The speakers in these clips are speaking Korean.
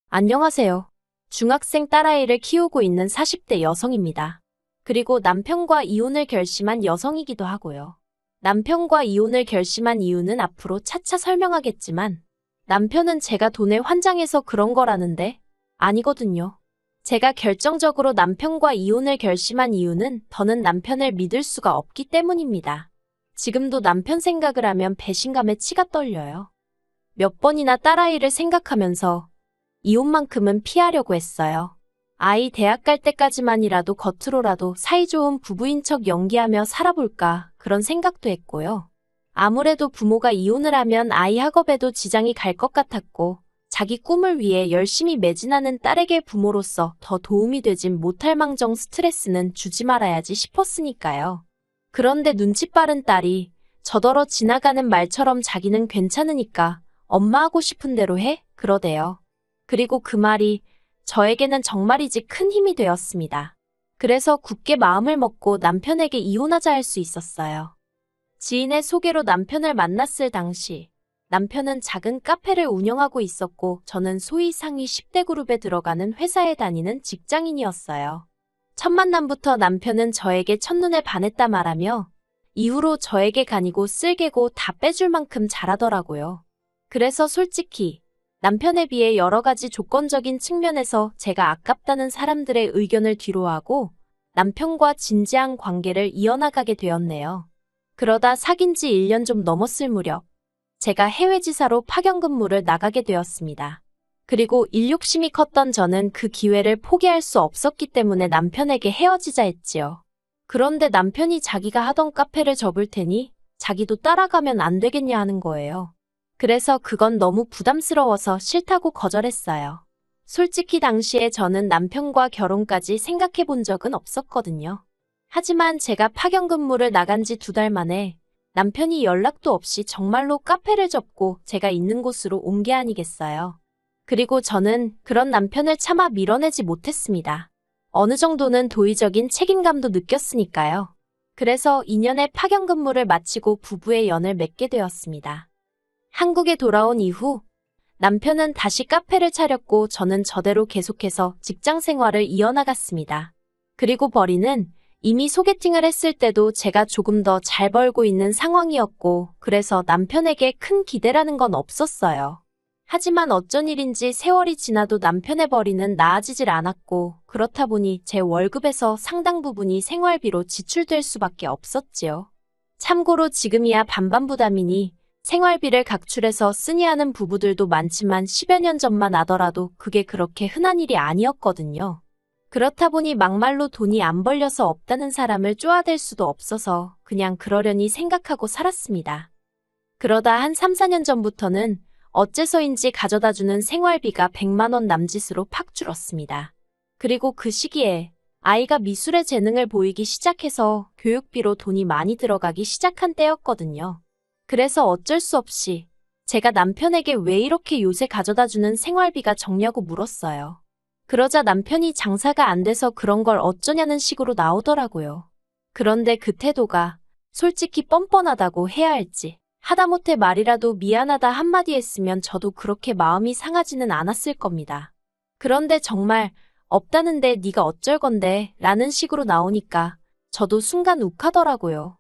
안녕하세요. 중학생 딸아이를 키우고 있는 40대 여성입니다. 그리고 남편과 이혼을 결심한 여성이기도 하고요. 남편과 이혼을 결심한 이유는 앞으로 차차 설명하겠지만 남편은 제가 돈에 환장해서 그런 거라는데 아니거든요. 제가 결정적으로 남편과 이혼을 결심한 이유는 더는 남편을 믿을 수가 없기 때문입니다. 지금도 남편 생각을 하면 배신감에 치가 떨려요. 몇 번이나 딸아이를 생각하면서 이혼만큼은 피하려고 했어요. 아이 대학 갈 때까지만이라도 겉으로라도 사이좋은 부부인 척 연기하며 살아볼까 그런 생각도 했고요. 아무래도 부모가 이혼을 하면 아이 학업에도 지장이 갈 것 같았고 자기 꿈을 위해 열심히 매진하는 딸에게 부모로서 더 도움이 되진 못할 망정 스트레스는 주지 말아야지 싶었으니까요. 그런데 눈치 빠른 딸이 저더러 지나가는 말처럼 자기는 괜찮으니까 엄마 하고 싶은 대로 해? 그러대요. 그리고 그 말이 저에게는 정말이지 큰 힘이 되었습니다. 그래서 굳게 마음을 먹고 남편에게 이혼하자 할 수 있었어요. 지인의 소개로 남편을 만났을 당시 남편은 작은 카페를 운영하고 있었고 저는 소위 상위 10대 그룹에 들어가는 회사에 다니는 직장인이었어요. 첫 만남부터 남편은 저에게 첫눈에 반했다 말하며 이후로 저에게 간이고 쓸개고 다 빼줄 만큼 잘하더라고요. 그래서 솔직히 남편에 비해 여러 가지 조건적인 측면에서 제가 아깝다는 사람들의 의견을 뒤로하고 남편과 진지한 관계를 이어나가게 되었네요. 그러다 사귄 지 1년 좀 넘었을 무렵 제가 해외지사로 파견 근무를 나가게 되었습니다. 그리고 일 욕심이 컸던 저는 그 기회를 포기할 수 없었기 때문에 남편에게 헤어지자 했지요. 그런데 남편이 자기가 하던 카페를 접을 테니 자기도 따라가면 안 되겠냐 하는 거예요. 그래서 그건 너무 부담스러워서 싫다고 거절했어요. 솔직히 당시에 저는 남편과 결혼까지 생각해 본 적은 없었거든요. 하지만 제가 파견 근무를 나간 지 2달 만에 남편이 연락도 없이 정말로 카페를 접고 제가 있는 곳으로 온 게 아니겠어요. 그리고 저는 그런 남편을 차마 밀어내지 못했습니다. 어느 정도는 도의적인 책임감도 느꼈으니까요. 그래서 2년의 파견 근무를 마치고 부부의 연을 맺게 되었습니다. 한국에 돌아온 이후 남편은 다시 카페를 차렸고 저는 저대로 계속해서 직장 생활을 이어나갔습니다. 그리고 벌이는 이미 소개팅을 했을 때도 제가 조금 더 잘 벌고 있는 상황이었고 그래서 남편에게 큰 기대라는 건 없었어요. 하지만 어쩐 일인지 세월이 지나도 남편의 벌이는 나아지질 않았고 그렇다 보니 제 월급에서 상당 부분이 생활비로 지출될 수밖에 없었지요. 참고로 지금이야 반반 부담이니 생활비를 각출해서 쓰니 하는 부부들도 많지만 10여 년 전만 하더라도 그게 그렇게 흔한 일이 아니었거든요. 그렇다 보니 막말로 돈이 안 벌려서 없다는 사람을 쪼아댈 수도 없어서 그냥 그러려니 생각하고 살았습니다. 그러다 한 3, 4년 전부터는 어째서인지 가져다주는 생활비가 100만 원 남짓으로 팍 줄었습니다. 그리고 그 시기에 아이가 미술의 재능을 보이기 시작해서 교육비로 돈이 많이 들어가기 시작한 때였거든요. 그래서 어쩔 수 없이 제가 남편에게 왜 이렇게 요새 가져다주는 생활비가 적냐고 물었어요. 그러자 남편이 장사가 안 돼서 그런 걸 어쩌냐는 식으로 나오더라고요. 그런데 그 태도가 솔직히 뻔뻔하다고 해야 할지 하다못해 말이라도 미안하다 한마디 했으면 저도 그렇게 마음이 상하지는 않았을 겁니다. 그런데 정말 없다는데 네가 어쩔 건데 라는 식으로 나오니까 저도 순간 욱하더라고요.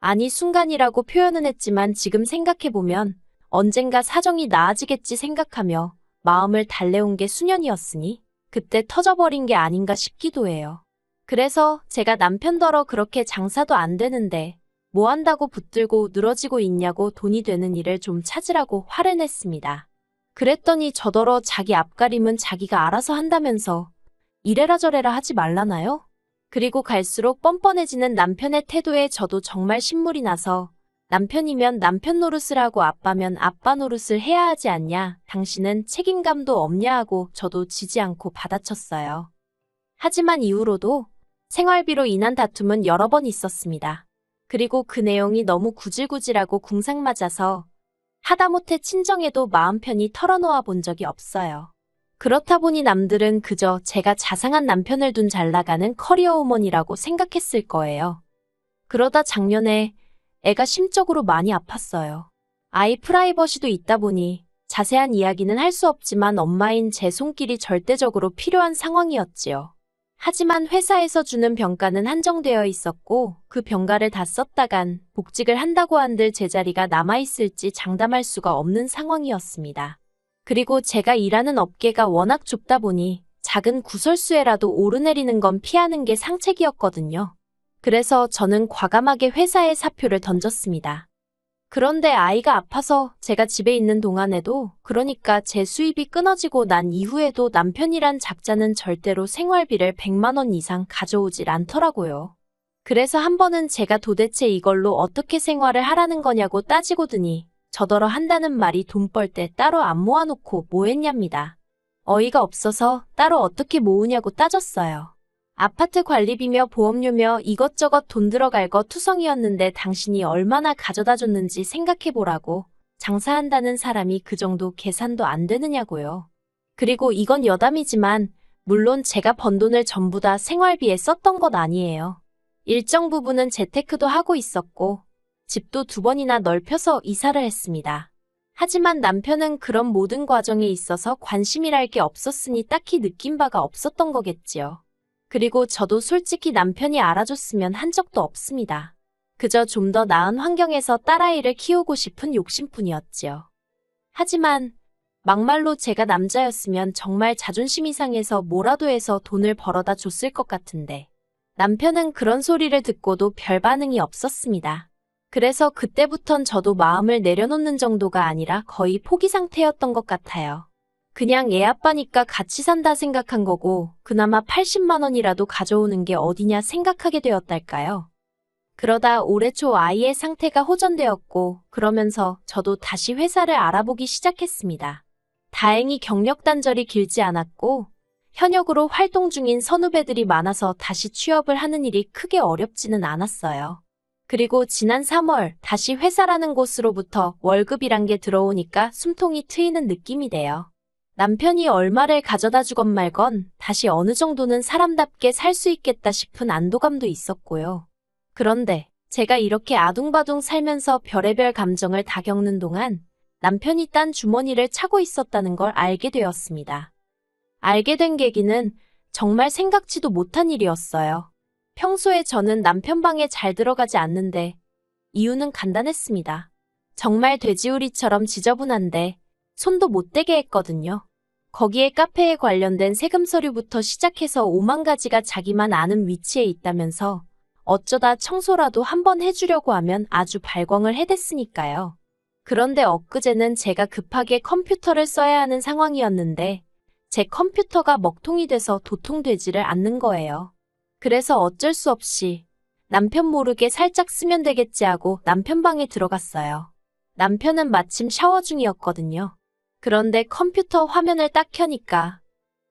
아니 순간이라고 표현은 했지만 지금 생각해보면 언젠가 사정이 나아지겠지 생각하며 마음을 달래온 게 수년이었으니 그때 터져버린 게 아닌가 싶기도 해요. 그래서 제가 남편더러 그렇게 장사도 안 되는데 뭐 한다고 붙들고 늘어지고 있냐고 돈이 되는 일을 좀 찾으라고 화를 냈습니다. 그랬더니 저더러 자기 앞가림은 자기가 알아서 한다면서 이래라 저래라 하지 말라나요? 그리고 갈수록 뻔뻔해지는 남편의 태도에 저도 정말 신물이 나서 남편이면 남편 노릇을 하고 아빠면 아빠 노릇을 해야 하지 않냐, 당신은 책임감도 없냐 하고 저도 지지 않고 받아쳤어요. 하지만 이후로도 생활비로 인한 다툼은 여러 번 있었습니다. 그리고 그 내용이 너무 구질구질하고 궁상맞아서 하다못해 친정에도 마음 편히 털어놓아 본 적이 없어요. 그렇다 보니 남들은 그저 제가 자상한 남편을 둔 잘나가는 커리어우먼이라고 생각했을 거예요. 그러다 작년에 애가 심적으로 많이 아팠어요. 아이 프라이버시도 있다 보니 자세한 이야기는 할 수 없지만 엄마인 제 손길이 절대적으로 필요한 상황이었지요. 하지만 회사에서 주는 병가는 한정되어 있었고 그 병가를 다 썼다간 복직을 한다고 한들 제자리가 남아있을지 장담할 수가 없는 상황이었습니다. 그리고 제가 일하는 업계가 워낙 좁다 보니 작은 구설수에라도 오르내리는 건 피하는 게 상책이었거든요. 그래서 저는 과감하게 회사에 사표를 던졌습니다. 그런데 아이가 아파서 제가 집에 있는 동안에도, 그러니까 제 수입이 끊어지고 난 이후에도 남편이란 작자는 절대로 생활비를 100만 원 이상 가져오질 않더라고요. 그래서 한 번은 제가 도대체 이걸로 어떻게 생활을 하라는 거냐고 따지고 드니 저더러 한다는 말이 돈 벌 때 따로 안 모아놓고 뭐 했냐입니다. 어이가 없어서 따로 어떻게 모으냐고 따졌어요. 아파트 관리비며 보험료며 이것저것 돈 들어갈 거 투성이었는데 당신이 얼마나 가져다 줬는지 생각해보라고. 장사한다는 사람이 그 정도 계산도 안 되느냐고요. 그리고 이건 여담이지만 물론 제가 번 돈을 전부 다 생활비에 썼던 건 아니에요. 일정 부분은 재테크도 하고 있었고 집도 2번이나 넓혀서 이사를 했습니다. 하지만 남편은 그런 모든 과정에 있어서 관심이랄 게 없었으니 딱히 느낀 바가 없었던 거겠지요. 그리고 저도 솔직히 남편이 알아줬으면 한 적도 없습니다. 그저 좀 더 나은 환경에서 딸아이를 키우고 싶은 욕심뿐이었지요. 하지만 막말로 제가 남자였으면 정말 자존심이 상해서 뭐라도 해서 돈을 벌어다 줬을 것 같은데 남편은 그런 소리를 듣고도 별 반응이 없었습니다. 그래서 그때부턴 저도 마음을 내려놓는 정도가 아니라 거의 포기 상태였던 것 같아요. 그냥 애 아빠니까 같이 산다 생각한 거고 그나마 80만 원이라도 가져오는 게 어디냐 생각하게 되었달까요. 그러다 올해 초 아이의 상태가 호전되었고 그러면서 저도 다시 회사를 알아보기 시작했습니다. 다행히 경력 단절이 길지 않았고 현역으로 활동 중인 선후배들이 많아서 다시 취업을 하는 일이 크게 어렵지는 않았어요. 그리고 지난 3월 다시 회사라는 곳으로부터 월급이란 게 들어오니까 숨통이 트이는 느낌이 돼요. 남편이 얼마를 가져다 주건 말건 다시 어느 정도는 사람답게 살 수 있겠다 싶은 안도감도 있었고요. 그런데 제가 이렇게 아둥바둥 살면서 별의별 감정을 다 겪는 동안 남편이 딴 주머니를 차고 있었다는 걸 알게 되었습니다. 알게 된 계기는 정말 생각지도 못한 일이었어요. 평소에 저는 남편 방에 잘 들어가지 않는데 이유는 간단했습니다. 정말 돼지우리처럼 지저분한데 손도 못 대게 했거든요. 거기에 카페에 관련된 세금 서류부터 시작해서 5만 가지가 자기만 아는 위치에 있다면서 어쩌다 청소라도 한번 해주려고 하면 아주 발광을 해댔으니까요. 그런데 엊그제는 제가 급하게 컴퓨터를 써야 하는 상황이었는데 제 컴퓨터가 먹통이 돼서 도통되지를 않는 거예요. 그래서 어쩔 수 없이 남편 모르게 살짝 쓰면 되겠지 하고 남편 방에 들어갔어요. 남편은 마침 샤워 중이었거든요. 그런데 컴퓨터 화면을 딱 켜니까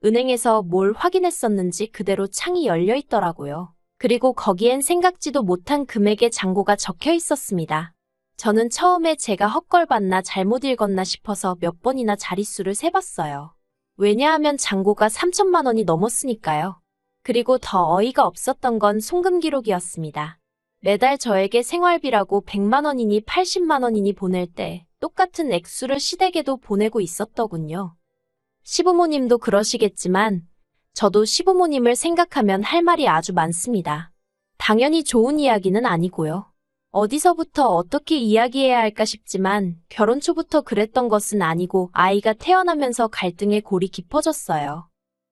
은행에서 뭘 확인했었는지 그대로 창이 열려 있더라고요. 그리고 거기엔 생각지도 못한 금액의 잔고가 적혀 있었습니다. 저는 처음에 제가 헛걸봤나 잘못 읽었나 싶어서 몇 번이나 자릿수를 세봤어요. 왜냐하면 잔고가 3천만 원이 넘었으니까요. 그리고 더 어이가 없었던 건 송금 기록이었습니다. 매달 저에게 생활비라고 100만 원이니 80만 원이니 보낼 때 똑같은 액수를 시댁에도 보내고 있었더군요. 시부모님도 그러시겠지만 저도 시부모님을 생각하면 할 말이 아주 많습니다. 당연히 좋은 이야기는 아니고요. 어디서부터 어떻게 이야기해야 할까 싶지만 결혼 초부터 그랬던 것은 아니고 아이가 태어나면서 갈등의 골이 깊어졌어요.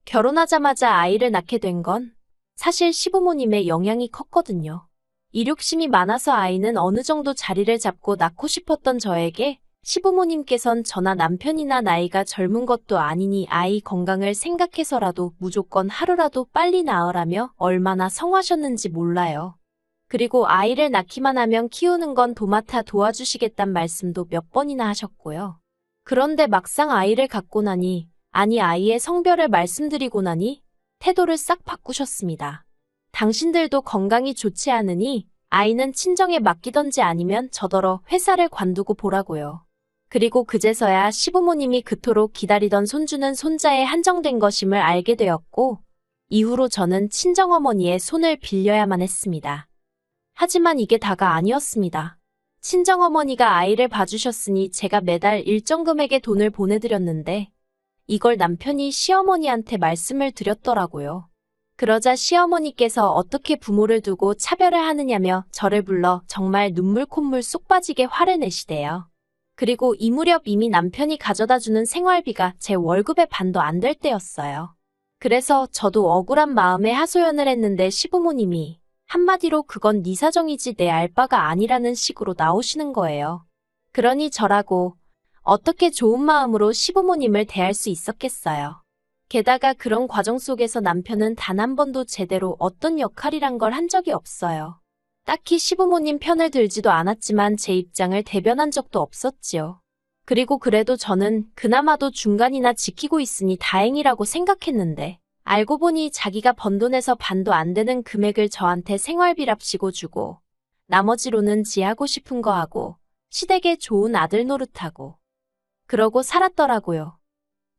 결혼하자마자 아이를 낳게 된 건 사실 시부모님의 영향이 컸거든요. 이륙심이 많아서 아이는 어느 정도 자리를 잡고 낳고 싶었던 저에게 시부모님께선 저나 남편이나 나이가 젊은 것도 아니니 아이 건강을 생각해서라도 무조건 하루라도 빨리 낳으라며 얼마나 성하셨는지 몰라요. 그리고 아이를 낳기만 하면 키우는 건 도맡아 도와주시겠단 말씀도 몇 번이나 하셨고요. 그런데 막상 아이를 갖고 나니, 아니 아이의 성별을 말씀드리고 나니 태도를 싹 바꾸셨습니다. 당신들도 건강이 좋지 않으니 아이는 친정에 맡기던지 아니면 저더러 회사를 관두고 보라고요. 그리고 그제서야 시부모님이 그토록 기다리던 손주는 손자에 한정된 것임을 알게 되었고 이후로 저는 친정어머니의 손을 빌려야만 했습니다. 하지만 이게 다가 아니었습니다. 친정어머니가 아이를 봐주셨으니 제가 매달 일정 금액의 돈을 보내드렸는데 이걸 남편이 시어머니한테 말씀을 드렸더라고요. 그러자 시어머니께서 어떻게 부모를 두고 차별을 하느냐며 저를 불러 정말 눈물 콧물 쏙 빠지게 화를 내시대요. 그리고 이 무렵 이미 남편이 가져다주는 생활비가 제 월급의 반도 안 될 때였어요. 그래서 저도 억울한 마음에 하소연을 했는데 시부모님이 한마디로 그건 네 사정이지 내 알 바가 아니라는 식으로 나오시는 거예요. 그러니 저라고 어떻게 좋은 마음으로 시부모님을 대할 수 있었겠어요. 게다가 그런 과정 속에서 남편은 단 한 번도 제대로 어떤 역할이란 걸 한 적이 없어요. 딱히 시부모님 편을 들지도 않았지만 제 입장을 대변한 적도 없었지요. 그리고 그래도 저는 그나마도 중간이나 지키고 있으니 다행이라고 생각했는데 알고 보니 자기가 번 돈에서 반도 안 되는 금액을 저한테 생활비랍시고 주고 나머지로는 지 하고 싶은 거 하고 시댁에 좋은 아들 노릇하고 그러고 살았더라고요.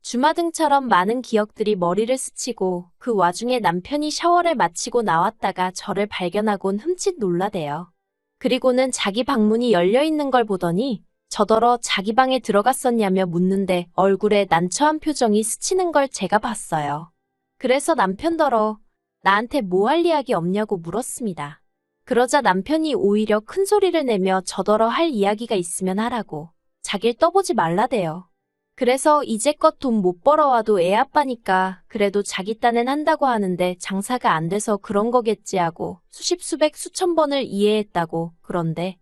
주마등처럼 많은 기억들이 머리를 스치고 그 와중에 남편이 샤워를 마치고 나왔다가 저를 발견하곤 흠칫 놀라대요. 그리고는 자기 방문이 열려있는 걸 보더니 저더러 자기 방에 들어갔었냐며 묻는데 얼굴에 난처한 표정이 스치는 걸 제가 봤어요. 그래서 남편더러 나한테 뭐 할 이야기 없냐고 물었습니다. 그러자 남편이 오히려 큰 소리를 내며 저더러 할 이야기가 있으면 하라고 자길 떠보지 말라대요. 그래서 이제껏 돈 못 벌어와도 애 아빠니까 그래도 자기 딴엔 한다고 하는데 장사가 안 돼서 그런 거겠지 하고 수십 수백 수천 번을 이해했다고. 그런데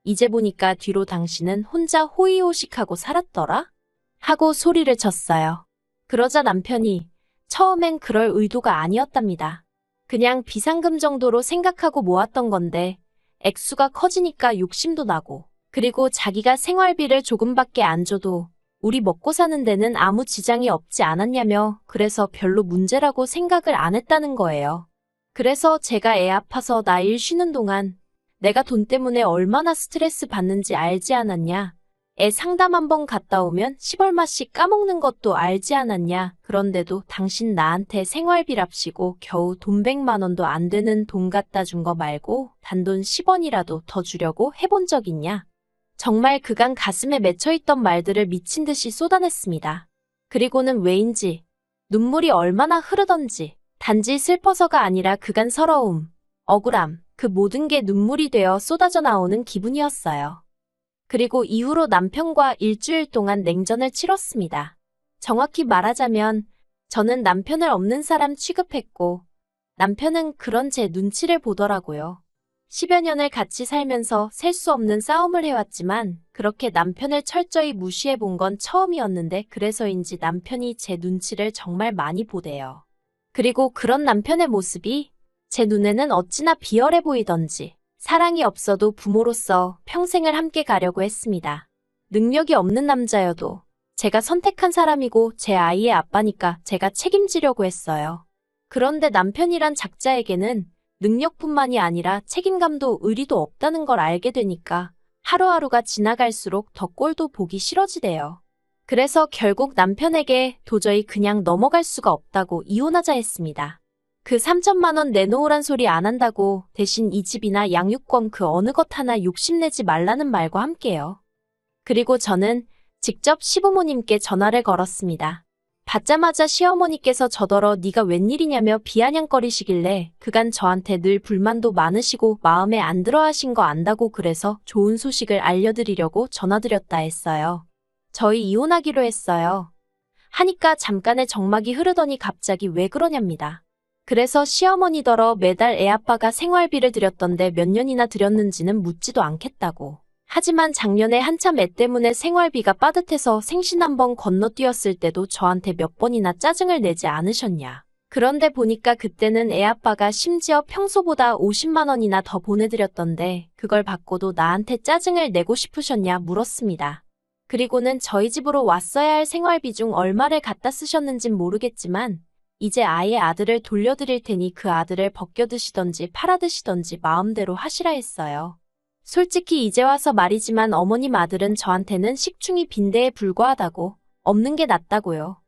이제 보니까 뒤로 당신은 혼자 호의호식하고 살았더라? 하고 소리를 쳤어요. 그러자 남편이 처음엔 그럴 의도가 아니었답니다. 그냥 비상금 정도로 생각하고 모았던 건데 액수가 커지니까 욕심도 나고 그리고 자기가 생활비를 조금밖에 안 줘도 우리 먹고 사는 데는 아무 지장이 없지 않았냐며 그래서 별로 문제라고 생각을 안 했다는 거예요. 그래서 제가 애 아파서 나 일 쉬는 동안 내가 돈 때문에 얼마나 스트레스 받는지 알지 않았냐. 애 상담 한번 갔다 오면 10얼마씩 까먹는 것도 알지 않았냐. 그런데도 당신 나한테 생활비랍시고 겨우 돈 100만 원도 안 되는 돈 갖다 준 거 말고 단돈 10원이라도 더 주려고 해본 적 있냐. 정말 그간 가슴에 맺혀있던 말들을 미친 듯이 쏟아냈습니다. 그리고는 왜인지 눈물이 얼마나 흐르던지 단지 슬퍼서가 아니라 그간 서러움, 억울함, 그 모든 게 눈물이 되어 쏟아져 나오는 기분이었어요. 그리고 이후로 남편과 일주일 동안 냉전을 치렀습니다. 정확히 말하자면 저는 남편을 없는 사람 취급했고 남편은 그런 제 눈치를 보더라고요. 10여 년을 같이 살면서 셀 수 없는 싸움을 해왔지만 그렇게 남편을 철저히 무시해 본 건 처음이었는데 그래서인지 남편이 제 눈치를 정말 많이 보대요. 그리고 그런 남편의 모습이 제 눈에는 어찌나 비열해 보이던지 사랑이 없어도 부모로서 평생을 함께 가려고 했습니다. 능력이 없는 남자여도 제가 선택한 사람이고 제 아이의 아빠니까 제가 책임지려고 했어요. 그런데 남편이란 작자에게는 능력뿐만이 아니라 책임감도 의리도 없다는 걸 알게 되니까 하루하루가 지나갈수록 더 꼴도 보기 싫어지대요. 그래서 결국 남편에게 도저히 그냥 넘어갈 수가 없다고 이혼하자 했습니다. 그 3천만 원 내놓으란 소리 안 한다고 대신 이 집이나 양육권 그 어느 것 하나 욕심내지 말라는 말과 함께요. 그리고 저는 직접 시부모님께 전화를 걸었습니다. 받자마자 시어머니께서 저더러 네가 웬일이냐며 비아냥거리시길래 그간 저한테 늘 불만도 많으시고 마음에 안 들어 하신 거 안다고 그래서 좋은 소식을 알려드리려고 전화드렸다 했어요. 저희 이혼하기로 했어요. 하니까 잠깐의 정막이 흐르더니 갑자기 왜 그러냐입니다. 그래서 시어머니더러 매달 애아빠가 생활비를 드렸던데 몇 년이나 드렸는지는 묻지도 않겠다고. 하지만 작년에 한참 애 때문에 생활비가 빠듯해서 생신 한번 건너뛰었을 때도 저한테 몇 번이나 짜증을 내지 않으셨냐. 그런데 보니까 그때는 애아빠가 심지어 평소보다 50만 원이나 더 보내드렸던데 그걸 받고도 나한테 짜증을 내고 싶으셨냐 물었습니다. 그리고는 저희 집으로 왔어야 할 생활비 중 얼마를 갖다 쓰셨는진 모르겠지만 이제 아예 아들을 돌려드릴 테니 그 아들을 벗겨드시던지 팔아드시던지 마음대로 하시라 했어요. 솔직히 이제 와서 말이지만 어머님 아들은 저한테는 식충이 빈대에 불과하다고, 없는 게 낫다고요.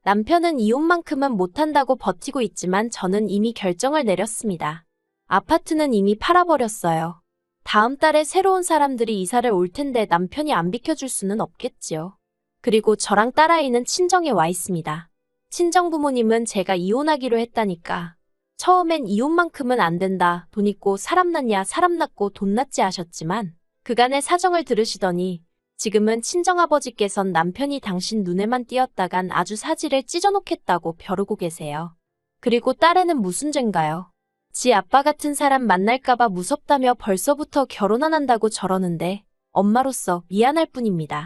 남편은 이혼만큼은 못한다고 버티고 있지만 저는 이미 결정을 내렸습니다. 아파트는 이미 팔아버렸어요. 다음 달에 새로운 사람들이 이사를 올 텐데 남편이 안 비켜줄 수는 없겠지요. 그리고 저랑 딸아이는 친정에 와 있습니다. 친정 부모님은 제가 이혼하기로 했다니까. 처음엔 이혼만큼은 안 된다. 돈 있고 사람 낳냐 사람 낳고 돈 낳지 하셨지만 그간의 사정을 들으시더니 지금은 친정아버지께선 남편이 당신 눈에만 띄었다간 아주 사지를 찢어놓겠다고 벼르고 계세요. 그리고 딸애는 무슨 죄인가요? 지 아빠 같은 사람 만날까봐 무섭다며 벌써부터 결혼 안 한다고 저러는데 엄마로서 미안할 뿐입니다.